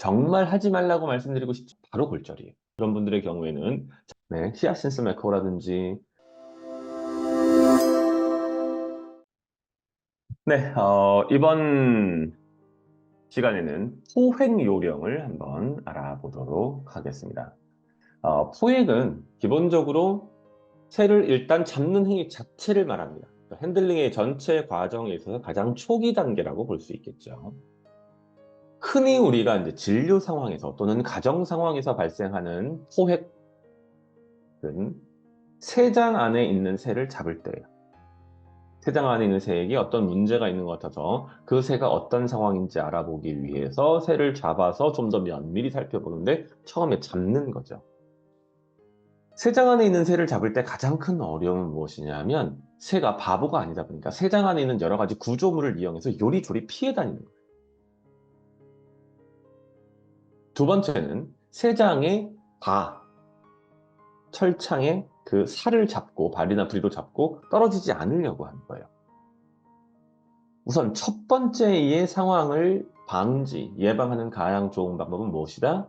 정말 하지 말라고 말씀드리고 싶죠. 바로 골절이에요. 그런 분들의 경우에는 네, 히아신스 메코라든지 네, 이번 시간에는 포획 요령을 한번 알아보도록 하겠습니다. 포획은 기본적으로 새를 일단 잡는 행위 자체를 말합니다. 핸들링의 전체 과정에 있어서 가장 초기 단계라고 볼 수 있겠죠. 흔히 우리가 이제 진료 상황에서 또는 가정 상황에서 발생하는 포획은 새장 안에 있는 새를 잡을 때예요. 새장 안에 있는 새에게 어떤 문제가 있는 것 같아서 그 새가 어떤 상황인지 알아보기 위해서 새를 잡아서 좀 더 면밀히 살펴보는데 처음에 잡는 거죠. 새장 안에 있는 새를 잡을 때 가장 큰 어려움은 무엇이냐면 새가 바보가 아니다 보니까 새장 안에 있는 여러 가지 구조물을 이용해서 요리조리 피해 다니는 거예요. 두 번째는 새장의 철창에 그 살을 잡고 발이나 부리로 잡고 떨어지지 않으려고 하는 거예요. 우선 첫 번째의 상황을 예방하는 가장 좋은 방법은 무엇이다?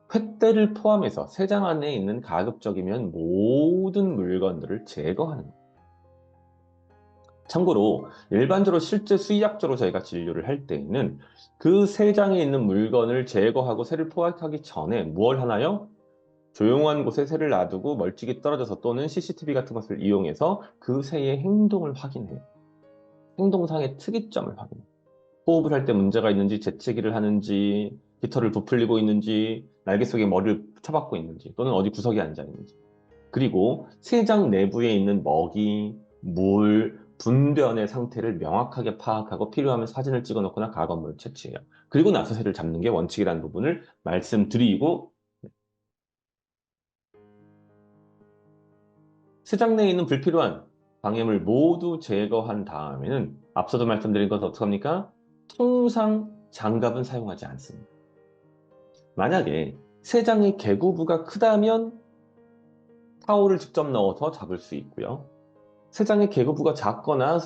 횃대를 포함해서 새장 안에 있는 가급적이면 모든 물건들을 제거하는 거예요. 참고로 일반적으로 실제 수의학적으로 저희가 진료를 할 때에는 그 새장에 있는 물건을 제거하고 새를 포획하기 전에 뭘 하나요? 조용한 곳에 새를 놔두고 멀찍이 떨어져서 또는 CCTV 같은 것을 이용해서 그 새의 행동을 확인해요. 행동상의 특이점을 확인해요. 호흡을 할 때 문제가 있는지, 재채기를 하는지, 깃털을 부풀리고 있는지, 날개 속에 머리를 쳐박고 있는지, 또는 어디 구석에 앉아 있는지. 그리고 새장 내부에 있는 먹이, 물, 분변의 상태를 명확하게 파악하고 필요하면 사진을 찍어 놓거나 가검물을 채취해요. 그리고 나서 새를 잡는 게 원칙이라는 부분을 말씀드리고 새장 내에 있는 불필요한 방해물 모두 제거한 다음에는 앞서도 말씀드린 것은 어떡합니까? 통상 장갑은 사용하지 않습니다. 만약에 새장의 개구부가 크다면 타올을 직접 넣어서 잡을 수 있고요. 새장의 개구부가 작거나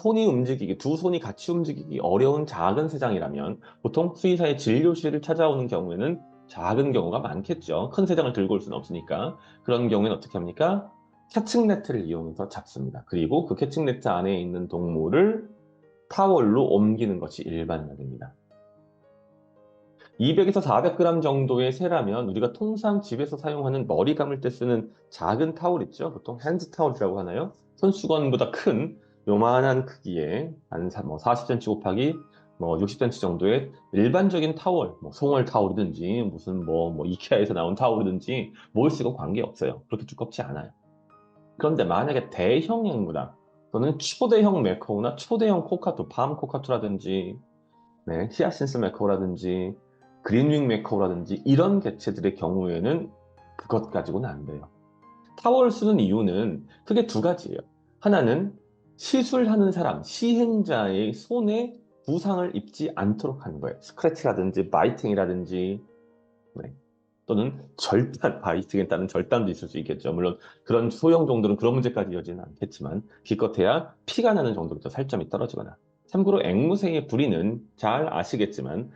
두 손이 같이 움직이기 어려운 작은 새장이라면 보통 수의사의 진료실을 찾아오는 경우에는 작은 경우가 많겠죠. 큰 새장을 들고 올 수는 없으니까. 그런 경우에는 어떻게 합니까? 캐칭 네트를 이용해서 잡습니다. 그리고 그 캐칭 네트 안에 있는 동물을 타월로 옮기는 것이 일반적입니다. 200에서 400g 정도의 새라면 우리가 통상 집에서 사용하는 머리 감을 때 쓰는 작은 타월 있죠? 보통 핸드 타월이라고 하나요? 손수건보다 큰 요만한 크기의 한 40cm 곱하기 60cm 정도의 일반적인 타월, 송월 타월이든지 무슨 이케아에서 나온 타월이든지 뭘 쓰고 관계없어요. 그렇게 두껍지 않아요. 그런데 만약에 대형 앵무다 또는 초대형 메코우나 초대형 코카투, 밤 코카투라든지 네, 히아신스 메코우라든지 그린윙 메코우라든지 이런 개체들의 경우에는 그것 가지고는 안 돼요. 타워를 쓰는 이유는 크게 두 가지예요. 하나는 시술하는 사람, 시행자의 손에 부상을 입지 않도록 하는 거예요. 스크래치라든지 바이팅이라든지 네. 또는 바이팅에 따른 절단도 있을 수 있겠죠. 물론 그런 소형 정도는 그런 문제까지 이어지는 않겠지만 기껏해야 피가 나는 정도부터 살점이 떨어지거나 참고로 앵무새의 부리는 잘 아시겠지만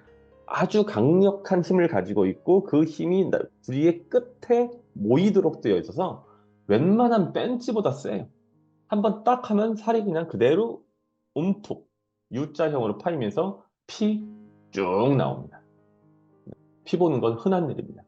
아주 강력한 힘을 가지고 있고 그 힘이 부리의 끝에 모이도록 되어 있어서 웬만한 벤치보다 세요. 한번 딱 하면 살이 그냥 그대로 움푹 U자형으로 파이면서 피 쭉 나옵니다. 피 보는 건 흔한 일입니다.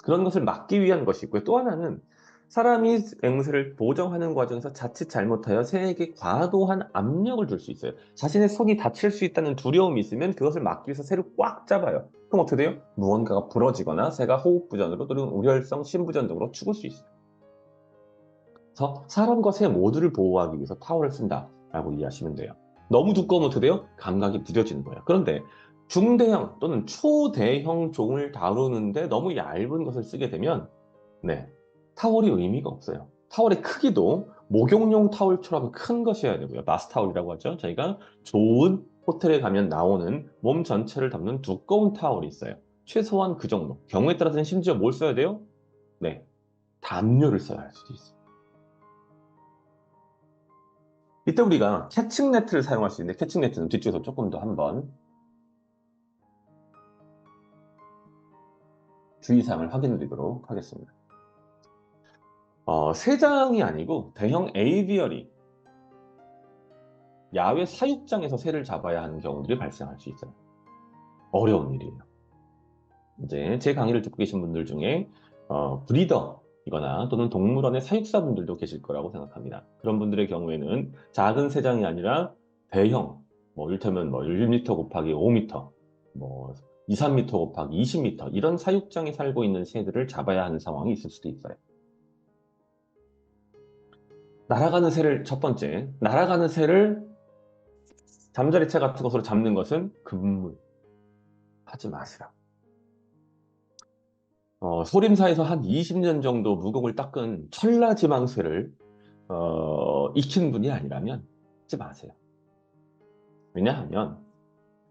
그런 것을 막기 위한 것이 있고요. 또 하나는 사람이 앵무새를 보정하는 과정에서 자칫 잘못하여 새에게 과도한 압력을 줄 수 있어요. 자신의 손이 다칠 수 있다는 두려움이 있으면 그것을 막기 위해서 새를 꽉 잡아요. 그럼 어떻게 돼요? 무언가가 부러지거나 새가 호흡부전으로 또는 우열성 심부전 등으로 죽을 수 있어요. 그래서 사람과 새 모두를 보호하기 위해서 타월을 쓴다라고 이해하시면 돼요. 너무 두꺼우면 어떻게 돼요? 감각이 무뎌지는 거예요. 그런데 중대형 또는 초대형 종을 다루는데 너무 얇은 것을 쓰게 되면 네, 타월이 의미가 없어요. 타월의 크기도 목욕용 타월처럼 큰 것이어야 되고요. 바스타월이라고 하죠. 저희가 좋은 호텔에 가면 나오는 몸 전체를 담는 두꺼운 타월이 있어요. 최소한 그 정도. 경우에 따라서는 심지어 뭘 써야 돼요? 네, 담요를 써야 할 수도 있어요. 이때 우리가 캐칭 네트를 사용할 수 있는데 캐칭 네트는 뒤쪽에서 조금 더 한번 주의사항을 확인해 드리도록 하겠습니다. 세 장이 아니고 대형 에이비어리, 야외 사육장에서 새를 잡아야 하는 경우들이 발생할 수 있어요. 어려운 일이에요. 이제 제 강의를 듣고 계신 분들 중에 브리더이거나 또는 동물원의 사육사분들도 계실 거라고 생각합니다. 그런 분들의 경우에는 작은 새장이 아니라 대형, 이를테면 1m 곱하기 5m, 2, 3m 곱하기 20m 이런 사육장에 살고 있는 새들을 잡아야 하는 상황이 있을 수도 있어요. 날아가는 새를 첫 번째, 날아가는 새를 잠자리채 같은 것으로 잡는 것은 금물. 하지 마시라. 소림사에서 한 20년 정도 무공을 닦은 천라지망새를 익힌 분이 아니라면 하지 마세요. 왜냐하면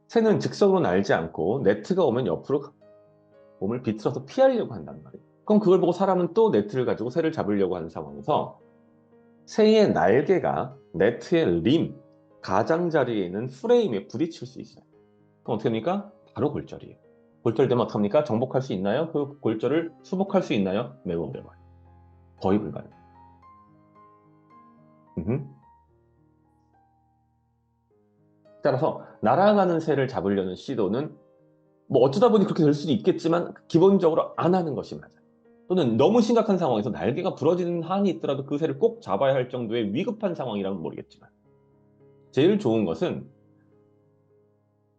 새는 즉석으로 날지 않고 네트가 오면 옆으로 몸을 비틀어서 피하려고 한단 말이에요. 그럼 그걸 보고 사람은 또 네트를 가지고 새를 잡으려고 하는 상황에서 새의 날개가 네트의 림, 가장자리에 있는 프레임에 부딪힐 수 있어요. 그럼 어떻게 됩니까? 바로 골절이에요. 골절되면 어떡합니까? 정복할 수 있나요? 그 골절을 수복할 수 있나요? 매우 어려워요. 거의 불가능. 따라서 날아가는 새를 잡으려는 시도는 어쩌다 보니 그렇게 될 수도 있겠지만 기본적으로 안 하는 것이 맞아요. 또는 너무 심각한 상황에서 날개가 부러지는 한이 있더라도 그 새를 꼭 잡아야 할 정도의 위급한 상황이라면 모르겠지만 제일 좋은 것은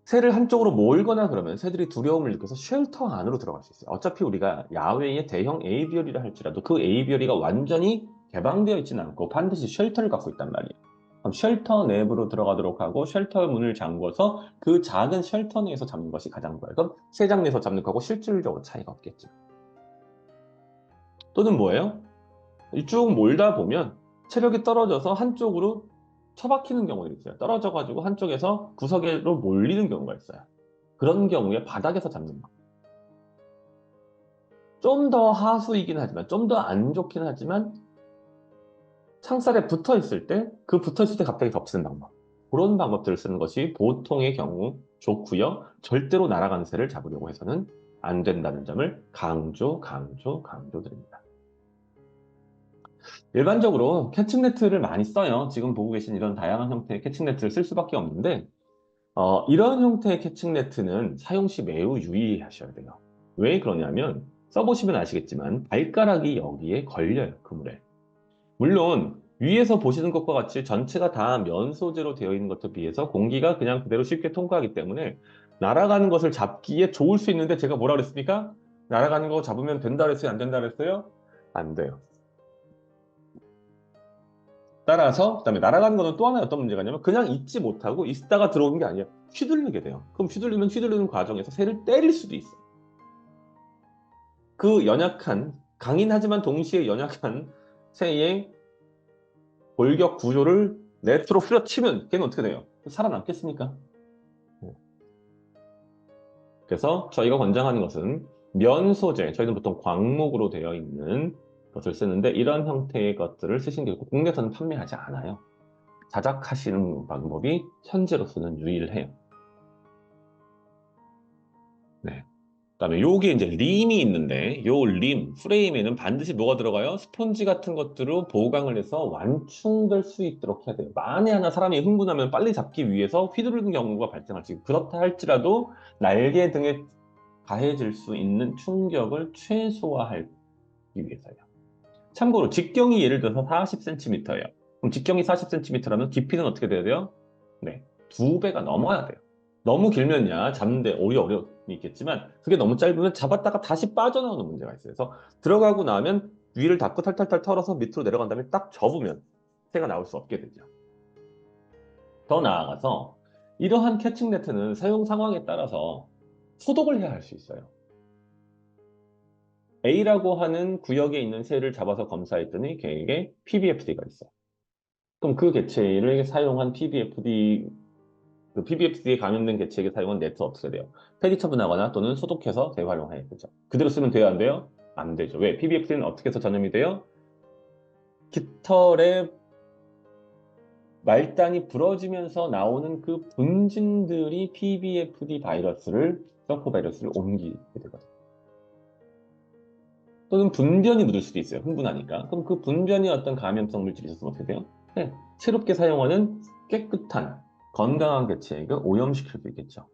새를 한쪽으로 몰거나 그러면 새들이 두려움을 느껴서 쉘터 안으로 들어갈 수 있어요. 어차피 우리가 야외에 대형 에이비어리라 할지라도 그 에이비어리가 완전히 개방되어 있지는 않고 반드시 쉘터를 갖고 있단 말이에요. 그럼 쉘터 내부로 들어가도록 하고 쉘터 문을 잠궈서 그 작은 쉘터 내에서 잡는 것이 가장 좋아요. 그럼 새장 내에서 잡는 거하고 실질적으로 차이가 없겠죠. 또는 뭐예요? 쭉 몰다 보면 체력이 떨어져서 한쪽으로 처박히는 경우가 있어요. 떨어져가지고 한쪽에서 구석으로 몰리는 경우가 있어요. 그런 경우에 바닥에서 잡는 방법. 좀 더 하수이긴 하지만, 좀 더 안 좋긴 하지만, 창살에 붙어 있을 때, 그 붙어 있을 때 갑자기 덮치는 방법. 그런 방법들을 쓰는 것이 보통의 경우 좋고요. 절대로 날아가는 새를 잡으려고 해서는 안 된다는 점을 강조드립니다. 일반적으로 캐칭네트를 많이 써요. 지금 보고 계신 이런 다양한 형태의 캐칭네트를 쓸 수밖에 없는데 이런 형태의 캐칭네트는 사용 시 매우 유의하셔야 돼요. 왜 그러냐면 써보시면 아시겠지만 발가락이 여기에 걸려요. 그물에. 물론 위에서 보시는 것과 같이 전체가 다 면 소재로 되어 있는 것에 비해서 공기가 그냥 그대로 쉽게 통과하기 때문에 날아가는 것을 잡기에 좋을 수 있는데 제가 뭐라 그랬습니까? 날아가는 거 잡으면 된다 그랬어요? 안 된다 그랬어요? 안 돼요. 따라서 그다음에 날아가는 거는 또 하나 어떤 문제가 있냐면 그냥 있지 못하고 있다가 들어오는 게 아니에요. 휘둘리게 돼요. 그럼 휘둘리면 휘둘리는 과정에서 새를 때릴 수도 있어요. 그 연약한 강인하지만 동시에 연약한 새의 골격 구조를 네트로 후려치면 걔는 어떻게 돼요? 살아남겠습니까? 네. 그래서 저희가 권장하는 것은 면 소재, 저희는 보통 광목으로 되어 있는 것을 쓰는데 이런 형태의 것들을 쓰신 게 국내에서는 판매하지 않아요. 자작하시는 방법이 현재로서는 유일해요. 네. 그다음에 요게 이제 림이 있는데 요 림 프레임에는 반드시 뭐가 들어가요? 스폰지 같은 것들로 보강을 해서 완충될 수 있도록 해야 돼요. 만에 하나 사람이 흥분하면 빨리 잡기 위해서 휘두르는 경우가 발생할 수 있고 그렇다 할지라도 날개 등에 가해질 수 있는 충격을 최소화하기 위해서요. 참고로 직경이 예를 들어서 40cm예요. 그럼 직경이 40cm라면 깊이는 어떻게 돼야 돼요? 네, 2배가 넘어야 돼요. 너무 길면야 잡는데 오히 어려움이 있겠지만 그게 너무 짧으면 잡았다가 다시 빠져나오는 문제가 있어요. 그래서 들어가고 나면 위를 닫고 탈탈탈 털어서 밑으로 내려간 다음에 딱 접으면 새가 나올 수 없게 되죠. 더 나아가서 이러한 캐칭 네트는 사용 상황에 따라서 소독을 해야 할 수 있어요. A라고 하는 구역에 있는 새를 잡아서 검사했더니 걔에게 PBFD가 있어요. 그럼 그 개체를 사용한 그 PBFD에 감염된 개체에게 사용한 네트 어떻게 돼요? 폐기 처분하거나 또는 소독해서 재활용해야 되죠. 그대로 쓰면 돼요, 안 돼요? 안 되죠. 왜? PBFD는 어떻게 해서 전염이 돼요? 깃털에 말단이 부러지면서 나오는 그 분진들이 PBFD 바이러스를, 서코 바이러스를 옮기게 되거든요. 또는 분변이 묻을 수도 있어요. 흥분하니까. 그럼 그 분변이 어떤 감염성 물질이 있었으면 어떻게 돼요? 네, 새롭게 사용하는 깨끗한 건강한 개체액을 오염시킬 수 있겠죠.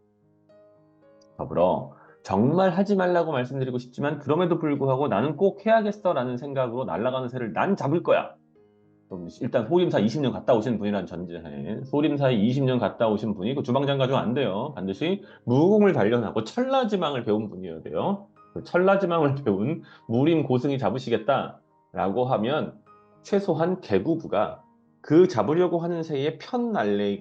더불어 정말 하지 말라고 말씀드리고 싶지만 그럼에도 불구하고 나는 꼭 해야겠어라는 생각으로 날아가는 새를 난 잡을 거야. 그럼 일단 소림사 20년 갔다 오신 분이란 전제하에 소림사에 20년 갔다 오신 분이 그 주방장 가지고 안 돼요. 반드시 무공을 단련하고 천라지망을 배운 분이어야 돼요. 그 천라지망을 배운 무림 고승이 잡으시겠다라고 하면 최소한 개구부가 그 잡으려고 하는 새의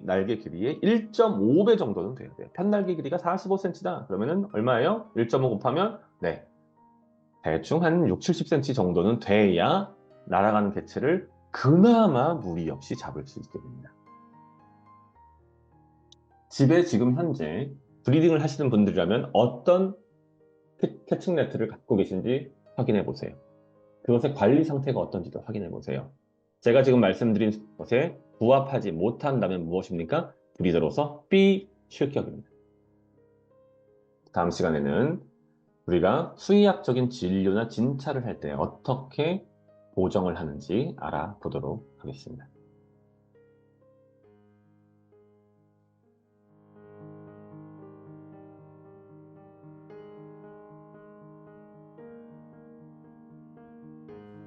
날개 길이의 1.5배 정도는 돼야 돼요. 편날개 길이가 45cm다. 그러면은 얼마예요? 1.5 곱하면 네, 대충 한 6, 70cm 정도는 돼야 날아가는 개체를 그나마 무리 없이 잡을 수 있게 됩니다. 집에 지금 현재 브리딩을 하시는 분들이라면 어떤 캐칭 네트를 갖고 계신지 확인해 보세요. 그것의 관리 상태가 어떤지도 확인해 보세요. 제가 지금 말씀드린 것에 부합하지 못한다면 무엇입니까? 브리더로서 비실격입니다. 다음 시간에는 우리가 수의학적인 진료나 진찰을 할 때 어떻게 보정을 하는지 알아보도록 하겠습니다.